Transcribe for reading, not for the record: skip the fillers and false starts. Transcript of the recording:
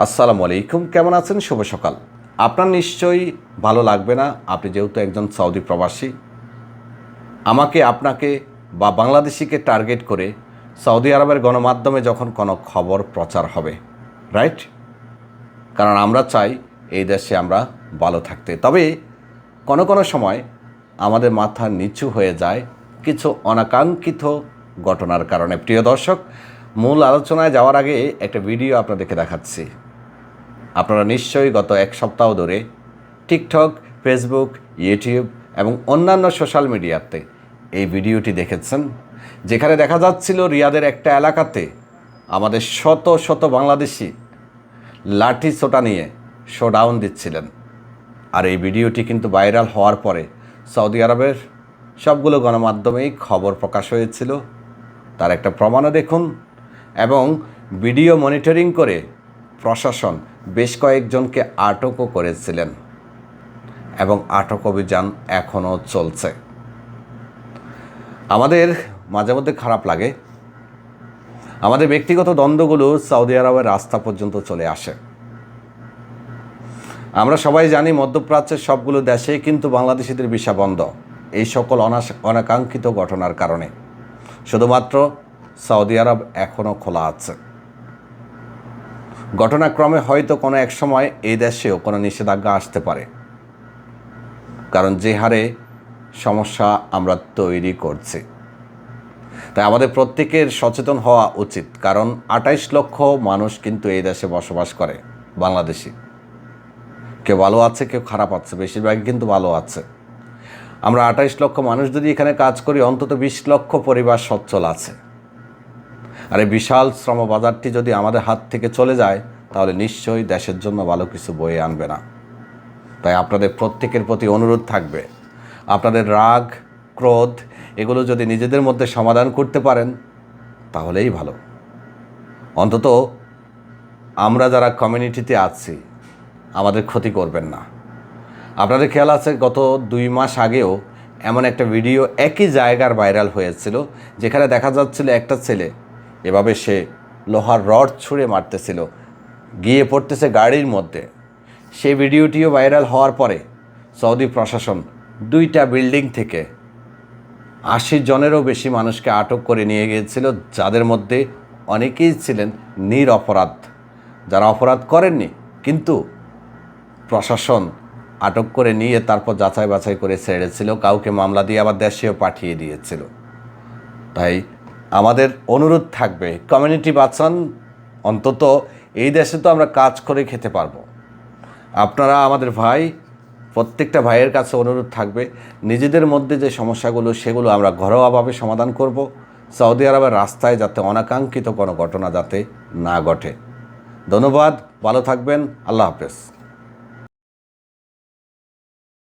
আসসালামু আলাইকুম, কেমন আছেন? শুভ সকাল। আপনার নিশ্চয়ই ভালো লাগবে না, আপনি যেহেতু একজন সৌদি প্রবাসী। আমাকে, আপনাকে বা বাংলাদেশিকে টার্গেট করে সৌদি আরবের গণমাধ্যমে যখন কোনো খবর প্রচার হবে, রাইট? কারণ আমরা চাই এই দেশে আমরা ভালো থাকতে। তবে কোনো সময় আমাদের মাথা নিচু হয়ে যায় কিছু অনাকাঙ্ক্ষিত ঘটনার কারণে। প্রিয় দর্শক, মূল আলোচনায় যাওয়ার আগে একটা ভিডিও আপনাদেরকে দেখাচ্ছি। আপনারা নিশ্চয়ই গত এক সপ্তাহ ধরে টিকটক, ফেসবুক, ইউটিউব এবং অন্যান্য সোশ্যাল মিডিয়াতে এই ভিডিওটি দেখেছেন, যেখানে দেখা যাচ্ছিল রিয়াদের একটা এলাকাতে আমাদের শত শত বাংলাদেশি লাঠি সোটা নিয়ে শোডাউন দিচ্ছিলেন। আর এই ভিডিওটি কিন্তু ভাইরাল হওয়ার পরে সৌদি আরবের সবগুলো গণমাধ্যমেই খবর প্রকাশ হয়েছিল। তার একটা প্রমাণও দেখুন। এবং ভিডিও মনিটরিং করে প্রশাসন বেশ কয়েকজনকে আটকও করেছিলেন এবং আটক অভিযান এখনও চলছে। আমাদের মাঝে মধ্যে খারাপ লাগে, আমাদের ব্যক্তিগত দ্বন্দ্বগুলো সৌদি আরবের রাস্তা পর্যন্ত চলে আসে। আমরা সবাই জানি মধ্যপ্রাচ্যের সবগুলো দেশে কিন্তু বাংলাদেশিদের ভিসা বন্ধ, এই সকল অনাকাঙ্ক্ষিত ঘটনার কারণে। শুধুমাত্র সৌদি আরব এখনও খোলা আছে। ঘটনাক্রমে হয়তো কোনো এক সময় এই দেশেও কোনো নিষেধাজ্ঞা আসতে পারে, কারণ যে হারে সমস্যা আমরা তৈরি করছি। তাই আমাদের প্রত্যেকের সচেতন হওয়া উচিত, কারণ 28 লক্ষ মানুষ কিন্তু এই দেশে বসবাস করে বাংলাদেশি। কেউ ভালো আছে, কেউ খারাপ আছে, বেশিরভাগই কিন্তু ভালো আছে। আমরা 28 লক্ষ মানুষ যদি এখানে কাজ করি, অন্তত 20 লক্ষ পরিবার সচ্ছল আছে। আর এই বিশাল শ্রমবাজারটি যদি আমাদের হাত থেকে চলে যায়, তাহলে নিশ্চয়ই দেশের জন্য ভালো কিছু বয়ে আনবে না। তাই আপনাদের প্রত্যেকের প্রতি অনুরোধ থাকবে, আপনাদের রাগ, ক্রোধ এগুলো যদি নিজেদের মধ্যে সমাধান করতে পারেন তাহলেই ভালো। অন্তত আমরা যারা কমিউনিটিতে আছি আমাদের ক্ষতি করবেন না। আপনাদের খেয়াল আছে, গত 2 মাস আগেও এমন একটা ভিডিও একই জায়গার ভাইরাল হয়েছিল, যেখানে দেখা যাচ্ছিল একটা ছেলে এভাবে সে লোহার রড ছুঁড়ে মারতেছিল, গিয়ে পড়তেছে গাড়ির মধ্যে। সেই ভিডিওটিও ভাইরাল হওয়ার পরে সৌদি প্রশাসন 2টা বিল্ডিং থেকে 80 জনেরও বেশি মানুষকে আটক করে নিয়ে গিয়েছিল, যাদের মধ্যে অনেকেই ছিলেন নিরপরাধ, যারা অপরাধ করেননি, কিন্তু প্রশাসন আটক করে নিয়ে তারপর যাচাই বাছাই করে ছেড়েছিল, কাউকে মামলা দিয়ে আবার দেশেও পাঠিয়ে দিয়েছিল। তাই আমাদের অনুরোধ থাকবে, কমিউনিটি বাঁচান। অন্তত এই দেশে তো আমরা কাজ করে খেতে পারবো। আপনারা আমাদের ভাই, প্রত্যেকটা ভাইয়ের কাছে অনুরোধ থাকবে, নিজেদের মধ্যে যে সমস্যাগুলো সেগুলো আমরা ঘরোয়াভাবে সমাধান করব। সৌদি আরবের রাস্তায় যাতে অনাকাঙ্ক্ষিত কোনো ঘটনা যাতে না ঘটে। ধন্যবাদ, ভালো থাকবেন, আল্লাহ হাফেজ।